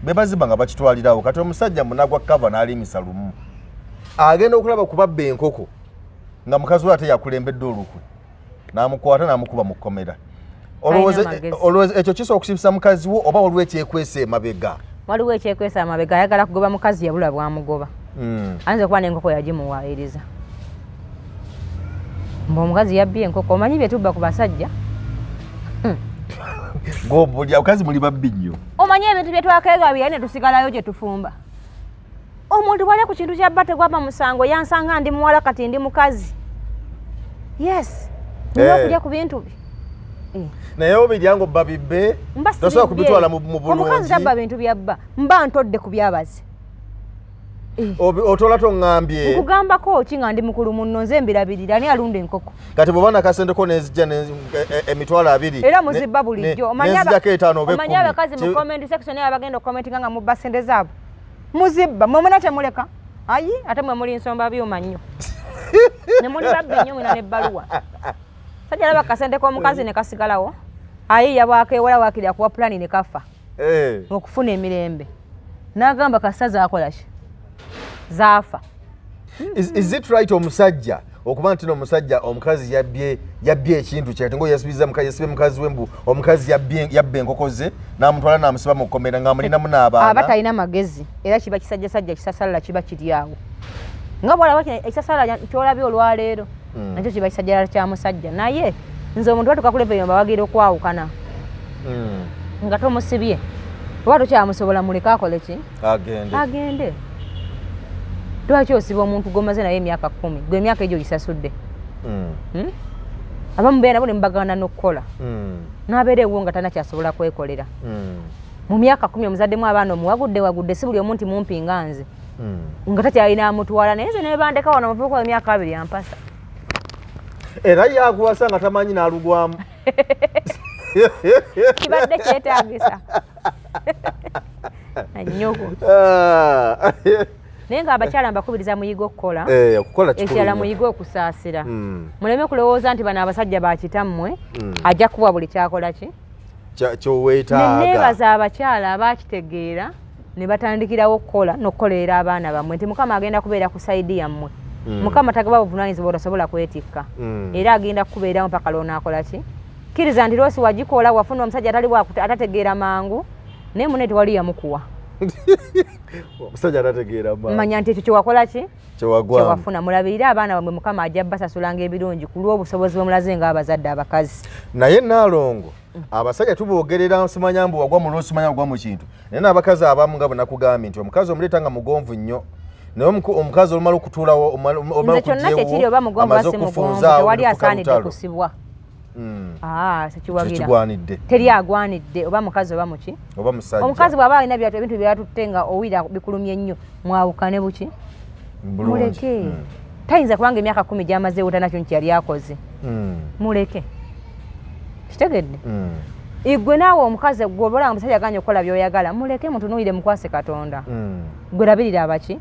be baziba nga bakitwalirawo kati omusajja munagwa kava n'alimisa lumu agenda okulaba kubabba enkoko nga mukazi we ate yakulembedde olukwe n'amukwata n'amukuba mu kkomera olowooza ekyo kisobola okusibisa mukazi wo oba waliwo ekyekwesa emabega waliwo ekyekwesa amabega ayagala kugoba mukazi yabula bwamugoba ayinza okuba n'enkoko yagimuwaayiriza mba omukazi yabbye enkoko omanyi bye tubba ku basajja ng'obulya omukazi muli babbi nnyo omanyi ebintu bye twakeegabira ne tusigalayo gye tufumba omuntu bwali ku kintu kya bate gwapa musango yansanga ndi muwala kati ndi mukazi. Yes. Nokujja ku bintu bi. Naye obiryango babibbe tosobola kubitwala mu bulungi. Omukazi tabba bintu byabba mba ntodde ku byabazi. Otola tongambye. Nkugambako ki nga ndi mukulu munno nze mbirabirira ani alunda enkoko. Kati bw'obana kasendeko nezijja emitwalo 2. Era muzibba bulijjo. Omanya abakazi mu comment section abagenda okukomentinga nga mubba sente zaabo. Muzibba mwemuna temuleka. Ayi ate mwe muli nsomba byuma nnyo. Ne muli babbe nnyo mwina n'ebbaluwa. Sajja laba kasente k'omukazi ne kasigalawo. Ayi yabwako ewala waakirya kuwa plani ne kafa. Okufuna emirembe. N'agamba kasaza akola ki? Zafa. Is it right omusajja okuba nti omusajja omukazi yabbye ekintu kye ngo yasibiza mukazi wembu omukazi yabbe enkoko ze n'amutwala n'amusiba mu kkomera ng'amulinamu n'abaana. Aba talina magezi era kiba kisajjasajja kisasala kiba kiri awo. Nga bw'olaba ekisasala ky'olabye olwaleero nakyo kiba kisajjala kya musajja naye nze omuntu batuka kuleva bawagira okwawukana nga tomusibye oba tokyamusobola muleka akole ki agende. Lwaki osiba omuntu gomaze naye emyaka 10 gwe emyaka egyo gisasudde abamu beera nabo ne mbagana n'okukola n'abeera ewo nga tanakyasobola kwekolera mu myaka 10 omuzaddemu abaana omuwagudde si buli omu nti mumpi nga nze nga takyalina amutwala naye nze ne bandeka wano muvubuka w'emyaka 2 yampasa era yakuwasa nga tamanyi n'alugwamu kibadde kyetaagisa anyoko naye nga abakyala mbakubiriza muyiga okukola ekirala muyiga okusaasira muleme kulowooza nti bano abasajja bakitammwe ajja kuwa buli kyakola ki kyoweetaaga. Neebaza abakyala abakitegeera ne batandikirawo okukola n'okukolerera abaana bammwe nti mukama agenda kubeera ku sayidi yammwe. Mukama tagaba buvunaanyizibwa otasobola kwetikka era agenda kukubeerawo mpaka lw'onaakola ki. Kkiriza nti lwosi wagikola wafuna omusajja atategeera mangu naye munne tewali yamukuwa. Omusajja atategeera mangu. Manya nti ekyo kyewakola ki kyewafuna. Mulabirire abaana bammwe mukama ajja basasulanga ebirungi ku lw'obusobozi bwe mulaze ng'abazadde abakazi. Naye Nalongo abasajja tuboogerera nsimanya mbu wagwa mu lwosimanya wagwa mu kintu naye n'abakazi abamu nga bwe nakugambye nti omukazi omuleeta nga mugonvu nnyo naye omukazi olumala okutuulawo nze kyonna kyekiri oba mugonvu ase mugonvu tewali asaanidde kusibwa. Tekigwanidde teri agwanidde oba mukazi oba muki oba musajja. Omukazi bw'aba alina ebintu byatutte nga owira bikulumye ennyo mwawukane buki muleke. Tayinza kubanga emyaka 10 gy'amazeewo tanakyo nti yali akoze muleke. Kitegedde igwe naawe omukazi gwobola omusajja aganye okukola by'oyagala muleke mutunuulire mukwase Katonda gwe labirira abaki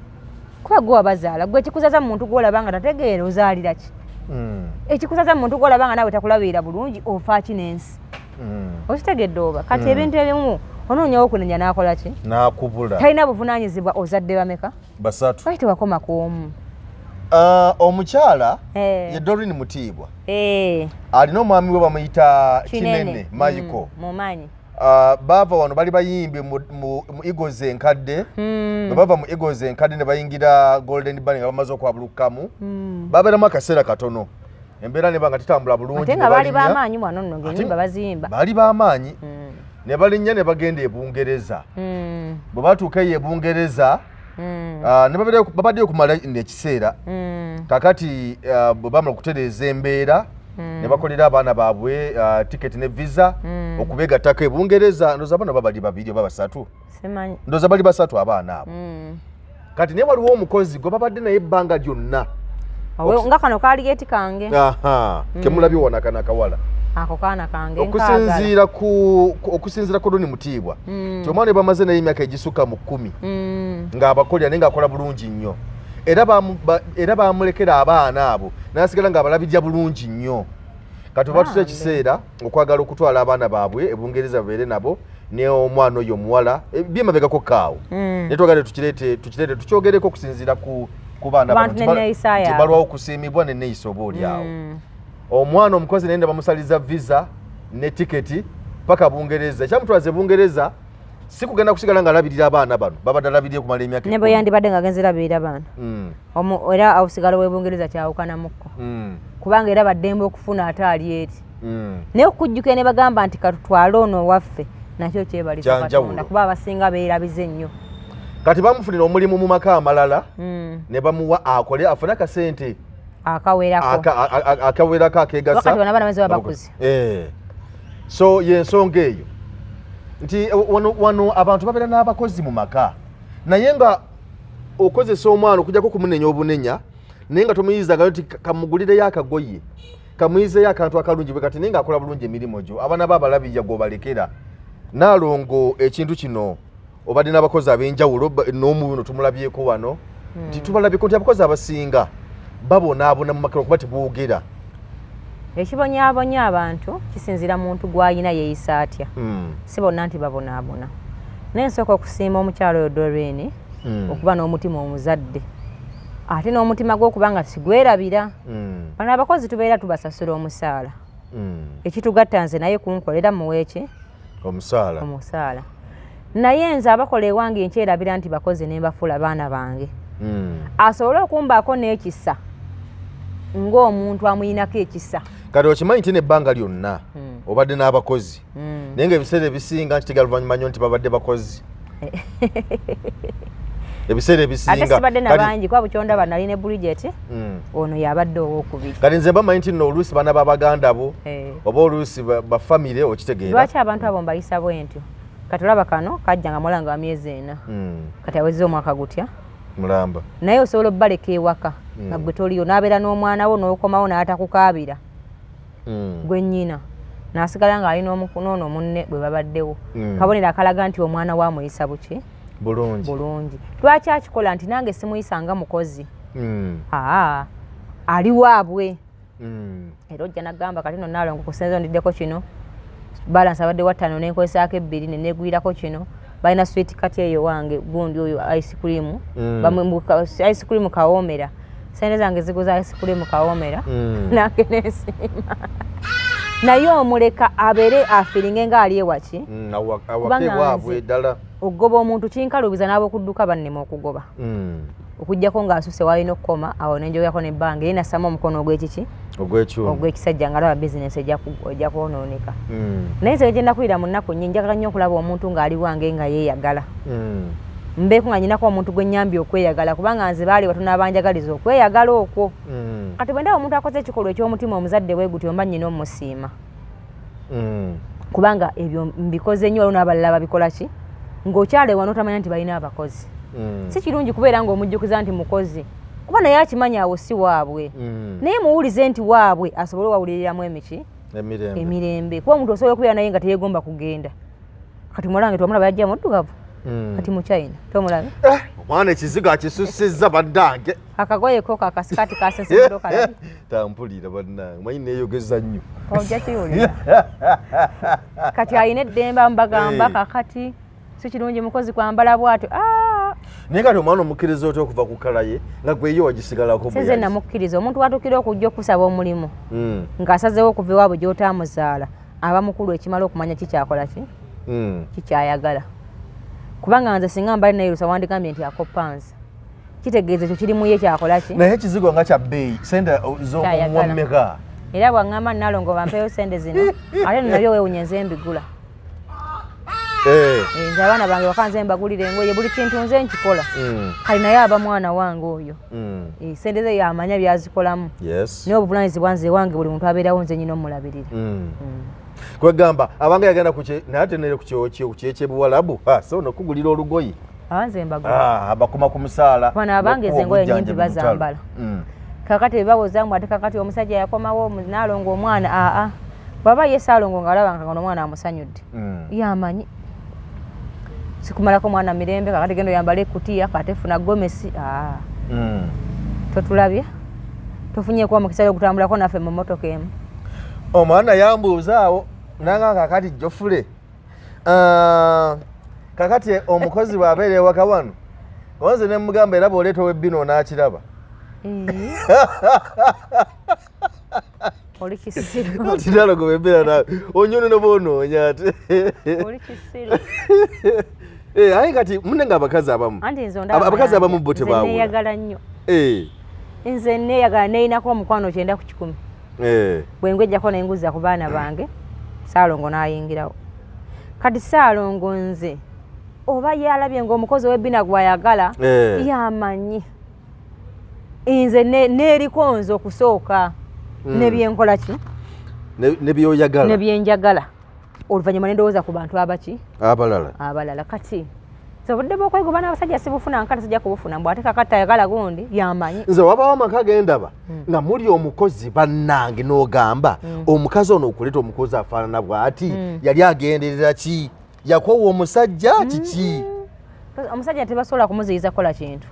kuba gwe wabazaala gwe ekikuzaza mu muntu gw'olaba nga tategeera ozaalira ki ekikuzaza mu muntu gw'olaba nga naawe takulabirira bulungi ofa ki n'ensi okitegedde oba kati ebintu ebimu onoonyawo okunenya n'akola ki n'akubula talina buvunaanyizibwa ozadde bameka 3 lwaki tewakoma ku omu. Omukyala ye Doreen Mutiibwa alina omwami we bamuyita Kinene Mayiko mumanyi baava wano bali bayimbi mu Eagles enkadde bwe bava mu Eagles enkadde ne bayingira Golden Band nga bamaze okwabulukamu babeeramu akaseera katono embeera ne banga titambula bulungi ate nga baali b'amaanyi wano nno ng'ennyimba baziyimba baali b'amaanyi ne balinnya ne bagenda e Bungereza bwe batuuka eyo e Bungereza ne babaddeyo okumala ekiseera kakati bwe bamala okutereeza embeera ne bakolera abaana baabwe tiketi ne visa okubeegattako e Bungereza ndooza abaana babali 2 oba 3 ndooza bali 3 abaana abo kati naye waliwo omukozi gwe babadde naye ebbanga lyonna nga kano kaali geeti kange kemulabye wona kana akawala ako kaana kange okusinziira ku Doreen Mutiibwa ti omwana we bamaze naye emyaka egisukka mu 10 ng'abakolera naye ng'akola bulungi nnyo era bamulekera abaana abo n'asigala ng'abalabirira bulungi nnyo kati oba tusa ekiseera okwagala okutwala abaana baabwe e Bungereza babeere nabo ne omwana oyo omuwala byemabegako kaawo naye twagale tukireete tukyogereko okusinziira ku baana balwawo okusiimibwa ne neeyisa oba oli awo omwana omukozi naye bamusaliza visa ne tiketi paka Bungereza ekyamutwaza e Bungereza si kugenda kusigala ng'alabirira abaana bano babadde alabirire kumala emyaka ne bwe yandibadde ng'agenze labirira abaana era awusigala w'e Bungereza kyawukanamukko kubanga era baddembe okufuna ate ali eri naye okujjukira ne bagamba nti katutwale ono waffe nakyo kyebaliza Katonda kuba abasinga beerabize nnyo kati bamufunira omulimu mu maka amalala ne bamuwa akole afune akasente akawerako akegasa wakati wana bana beze babakuzi so yensonga eyo nti wano abantu babeera n'abakozi mu maka naye nga okozesa omwana okujjako kumunenya obunenya naye nga tomuyizaga nti kamugulireyo akagoye kamuyizeyo akantu akalungi bwe kati naye nga akola bulungi emirimu gyo abaana baabalabirya gwobalekera Nalongo ekintu kino obadde n'abakozi ab'enjawulo n'omubuno tumulabyeko wano nti tubalabyeko nti abakozi abasinga babonaabona mu maka okuba teboogera ekibonyaabonya abantu kisinzira muntu gw'ayina yeeyisa atya si bonna nti babonaabona naye nsooka okusiima omukyalo oyo Doreen okuba n'omutima omuzadde ate n'omutima gw'okuba nga sigwerabira bano abakozi tubeera tubasasula omusaala ekitugatta nze naye kunkolera muweeki omusaala naye nze abakola ewange nkyerabira nti bakozi ne mbafuula baana bange asobole okumbaako n'ekisa ng'omuntu amuyinako ekisa kati okimanyi nti n'ebbanga lyonna obadde n'abakozi naye nga ebiseera ebisinga nti tegala luvannyuma nnyo nti babadde bakozi ebiseera ebisinga ate sibadde nabangi kuba bukyondaba nali ne Bridget ono yabadde owokubiri kati nze mbamanyi nti nno oluusi baana babaganda bo oba oluusi bafamire okitegeera lwaki abantu abo mbayisa bwentyo kati olaba kano kajja nga mulanga wa myezi 4 kati awezezza omwaka gutya mulamba naye osobola obbaleka ewaka nga gwe toliyo n'abeera n'omwana wo n'okomawo n'atakukaabira gwe nnyina n'asigala ng'alina omukunoono munne bwe babaddewo kabonero akalaga nti omwana we amuyisa buki bulungi lwaki akikola nti nange simuyisanga mukozi ali waabwe era ojja nagamba kati no Nalongo kusenza ondiddeko kino balance abadde wa 5 nenkozesaako 2 nenegwirako kino balina sweet kati eyo wange gundi oyo ice cream ice cream kawoomera sente zange ziguza ice cream kawoomera nange nesiima naye omuleka abeere afiringe ng'ali ewaki awake waabwe ddala okugoba omuntu kinkalubiza n'ab'okudduka bannema okugoba okujjako ng'asuse walina okukoma awo nenjogerako nebbanga ye nasama omukono ogw'ekiki ogw'ekisajja nga laba bizinesi ejja kwonooneka naye nze gye nakulira mu nnaku nnyingi njagala nnyo okulaba omuntu ng'ali wange nga yeeyagala mbeeko nga nyinako omuntu gwe nnyambye okweyagala kubanga nze baali batono abanjagaliza okweyagala okwo kati bwe ndaba omuntu akoze ekikolwa eky'omutima omuzadde bwe gutyo mba nnyina omusiima kubanga ebyo mbikoze nnyo waliwo n'abalala babikola ki ng'okyale wano otamanya nti balina abakozi si kirungi kubeera ng'omujjukiza nti mukozi kuba naye akimanyi awo si waabwe naye muwulize nti waabwe asobole owawuliriramu emirembe kuba omuntu osobola okubeera naye nga teyegomba kugenda kati mulange twamulaba yajja muddugavu kati mu China tomulabe omwana ekizigo akisussizza baddange akagoyeko kakasikati kasensimudo kalabi tampulira bannange manyi neeyogeza nnyo ojja kiwulira kati ayina eddembe mbagamba kakati si kirungi mukozi kwambala bwatyo naye kati omwana omukkiriza otya okuva ku kala ye nga gweyo wagisigalako senze namukkiriza omuntu watukira okujja okusaba omulimu ng'asazeewo okuva ewaabwe gy'otaamuzaala aba mukulu ekimala okumanya kikyakola ki kikyayagala kubanga nze singa mbali naye lusa wandigambye nti akoppansi kitegeeza ekyo kiri mu ye kyakola ki naye ekizigo nga kya bbeeyi sente z'omuwammeka era bwaŋŋamba Nalongo bampeeyo sente zino ate nabyo weewunya nze mbigula nze abaana bange bakanze mbagulira engoye buli kintu nze nkikola kali naye aba mwana wange oyo sente ze yamanya byazikolamu naye obuvunaanyizibwa nze wange buli muntu abeerawo nze nyina omulabirira kwegamba abanga yagenda naye atenere ku kyekyebuwalabu so nokugulira olugoyi nze mbagula abakuma ku musaala bano abange ezo engoye nyingi bazambala kakati bebawozamu ate kakati omusajja yakomawo Nalongo omwana baba ye Saalongo ng'alabanga nga omwana amusanyudde yamanyi sikumalako mwana mirembe kakati gendo yambala ekutiya kate funa gomesi totulabye tofunyeeko omukisa ogutambulako naffe mu mmotoka emu omwana yambuuzaawo nanga kakati Jofule kakati omukozi bw'abeera ewaka wano onze ne mugamba era bw'oleeta ow'ebbino n'akiraba oli kisiru ati Nalongo bembeera nawe onyono ne boonoonya ate oli kisiru aye kati munne nga abakazi abakazi abamu bo tebaawula neeyagala nnyo nze neeyagala neyinako omukwano 9 ku 10 bwe ngwejjako nenguza ku baana bange Saalongo n'ayingirawo kati Saalongo nze oba yalabye ng'omukozi w'ebbina gwayagala yamanyi nze n'eriko nze okusooka nebyenkola ki nebyenjagala oluvannyuma ne ndowooza ku bantu abaki abalala kati obudde bw'okwegoba n'abasajja sibufuna nkata sijja kubufuna mbw ate kakati ayagala gundi yamanyi nze wabawo amaka gendaba nga muli omukozi bannange n'ogamba omukazi ono okuleeta omukozi afaanana bw'ati yali agenderera ki yakoowa omusajja kiki omusajja tebasobola kumuziyiza kola kintu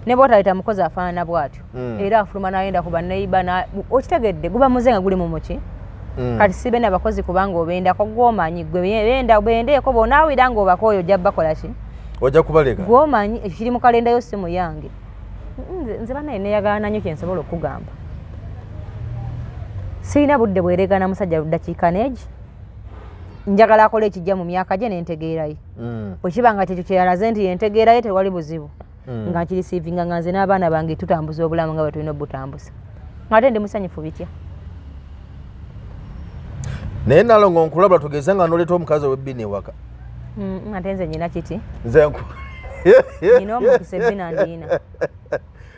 ne bw'otaleeta mukozi afaanana bw'atyo era afuluma n'ayenda ku banneiba okitegedde guba muze nga guli mu muki kati sibe n'abakozi kubanga obendako gw'omanyi gwe bendeeko bonaawira ng'obakooyo ojja bakola ki ojja kubaleka gw'omanyi ekyo kiri mu kalenda yo simu yange nze banaye neeyagala nnyo kye nsobola okugamba sirina budde bwereegana musajja luddakiika neegi njagala akola ekijja mu myaka gye nentegeerayo bwekiba nga kyekyo kyeyalaze nti yentegeerayo tewali buzibu nga nkirisiivinga nga nze n'abaana bange tutambuza obulamu nga bwe tulina obutambuza ate ndi musanyufu bitya naye nalongo nkulabula tugeze nga noleeta omukazi ow'ebbina ewaka ate nze nyina kiti nze nyina omukisa ebbina ndiina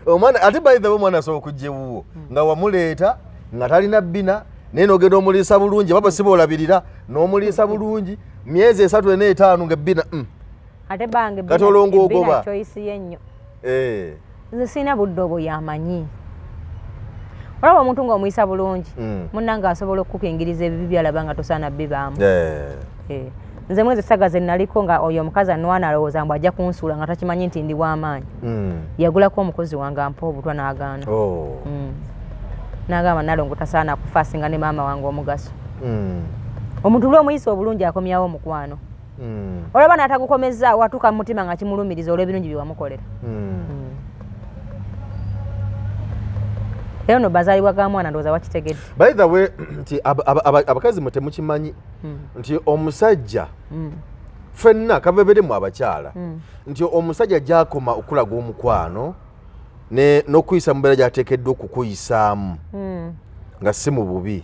omwana ate bayitha omwana asobola okujja ewuwo nga wamuleeta nga talina bbina naye n'ogenda omuliisa bulungi baba siba olabirira n'omuliisa bulungi myezi 3 ne 5 ng'ebbina ate bange katolongo ogoba choice yennyo nze sirina budde obwo yamanyi olaba omuntu ng'omuyisa bulungi munnange asobola okukukingiriza ebibi byalaba nga tosaana bibaamu nze mwezi saga ze naliko nga oyo omukazi anwana alowooza mbu ajja kunsuula nga takimanyi nti ndi w'amaanyi yagulako omukozi wange ampa obutwa n'agaana n'agamba Nalongo tasaana kufa asinga ne maama wange omugaso omuntu lw'omuyisa obulungi akomyawo omukwano olaba n'atagukomeza watuuka mu mutima nga kimulumiriza olw'ebirungi bye wamukolera era no bazaalibwa ga mwana ndowooza wakitegedde by the way nti abakazi mwe temukimanyi nti omusajja ffenna kabeberemu abakyala nti omusajja gy'akoma okulaga omukwano n'okuyisa mu mbeera gy'ateekeddwa okukuyisaamu nga si mu bubi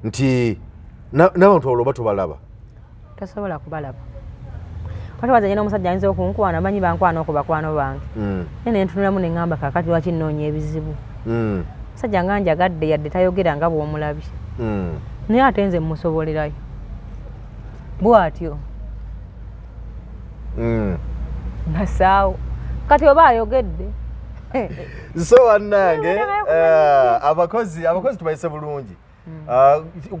nti n'abantu olwo oba tobalaba tasobola kubalaba watabaza nyina omusajja ayinza okunkwana manyi bankwana ku bakwano bange naye nentunulamu ne ŋŋamba kaakati lwaki nnoonya ebizibu musajja nga njagadde yadde tayogera nga bw'omulabye naye ate nze mmusobolerayo bw'atyo nasaawo kati oba ayogedde so wannange abakozi tubayise bulungi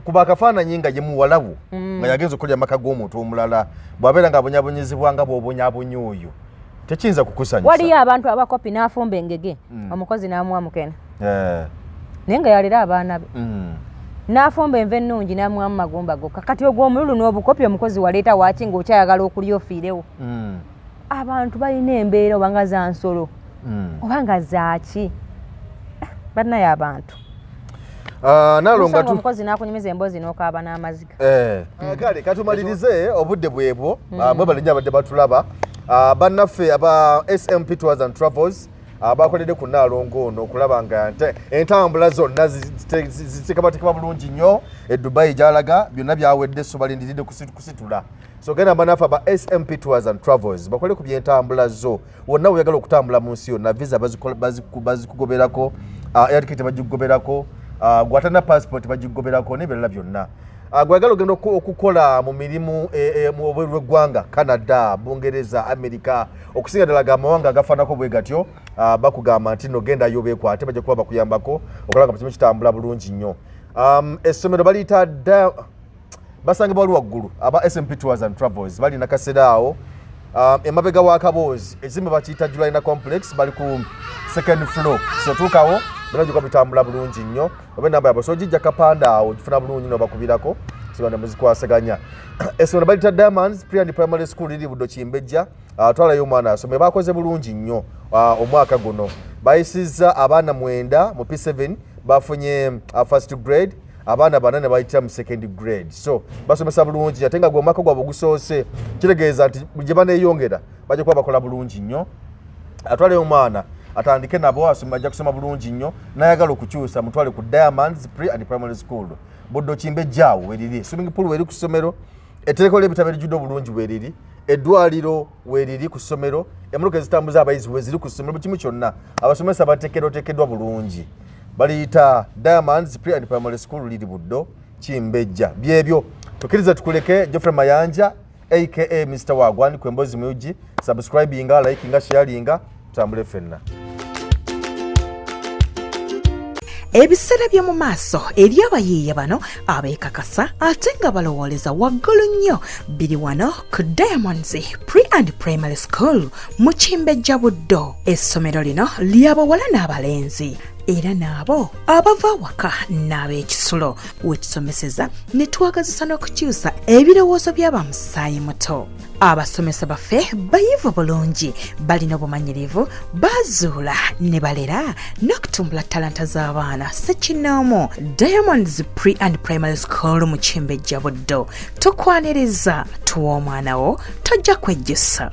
kuba akafaananyi nga ye muwalabu nga yagenza okulya amaka g'omuntu omulala bw'abeera nga abonyaabonyezebwa nga bw'obonyaabonya oyo tekiyinza kukusanyusa waliyo abantu abakopi n'afumba engege omukozi n'amuwa mukene naye nga yalira abaana be n'afumba enva ennungi n'amuwamu magumba gokka kati ogw'omululu n'obukopi omukozi waleeta waaki ng'okyayagala okulya ofiirewo abantu balina embeera oba nga za nsolo oba nga zaaki balinayo abantu Nalongo omukozi n'akunyumiza emboozi n'okaaba n'amaziga kale katumalirize obudde bwebwo mwe balinnya abadde batulaba bannaffe aba SMP Tours and Travels bakoledde ku Nalongo ono okulaba nga entambula zonna zitekabatekaba bulungi nnyo Dubai gyalaga byonna byawedde so balindiridde kusitula so genda bannaffe aba SMP Tours and Travels bakole ku byentambula zo wonna oyagala okutambula mu nsi yonna visa bazikugoberako air ticket bagikugoberako gwatana passport bagigoberako n'ebirala byonna gwagala ogenda okukola mu mirimu mu obweru bw'eggwanga Canada, Bungereza, America okusinga ddala amawanga agafaanako bwe gatyo bakugamba nti no gendayo beekwate bajja kuba bakuyambako okulaba nga kimu kitambula bulungi nnyo essomero baliyita basangibwa wali waggulu aba SMP Tours and Travels balina kaseera awo emabega wa Kaboozi ekizimbe bakiyita Juliana Complex bali ku second floor sotuukawo binajuka bitambula bulungi nnyo oba namba yabo so jijja kapanda awo gifuna bulungi n'obakubirako sibanda muzikwasaganya essomero baliyita Diamonds Pre and Primary School liri Buddo Kimbejja twalayo omwana asome bakoze bulungi nnyo omwaka guno bayisizza abaana 9 mu P7 bafunye first grade abaana 4 bayitira mu second grade so basomesa bulungi ate nga gw'omwaka gwabwe gusoose kitegeeza nti gye baneeyongera bajja kuba bakola bulungi nnyo atwaleyo omwana atandike nabo ajja kusoma bulungi nnyo nayagala okukyusa mutwale ku Diamonds Pre and Primary School Buddo Kimbejja weriri swimming pool weri ku ssomero etterekero ly'ebitabo erijjudde obulungi weriri eddwaliro weeriri ku ssomero, emmotoka ezitambuza abayizi weeziri ku ssomero, buli kimu kyonna abasomesa bateekeddwateekeddwa bulungi. Baliyita Diamonds Pre and Primary School liri Buddo Kimbejja. Byebyo tukiriza tukuleke Geoffrey Mayanja aka Mr. Wagwan ku Emboozi Muyugi, subscribinga, likinga, sharinga, tutambule ffenna. Ebiseera by'omu maaso eri abayiiya bano abeekakasa ate nga balowooleza waggulu nnyo biri wano ku Diamonds Pre and Primary School mu Kimbejja Buddo. Essomero lino ly'abawala n'abalenzi era naabo abava waka n'ab'ekisulo wekisomeseza ne twagazisa n'okukyusa ebirowoozo by'abamusaayi muto. Abasomesa baffe bayivu bulungi, balina obumanyirivu, bazuula ne balera n'okutumbula talanta z'abaana ssekinnoomu. Diamonds Pre and Primary School mu Kimbejja Buddo. Tukwaniriza tuwa omwana wo tojja kwejjusa.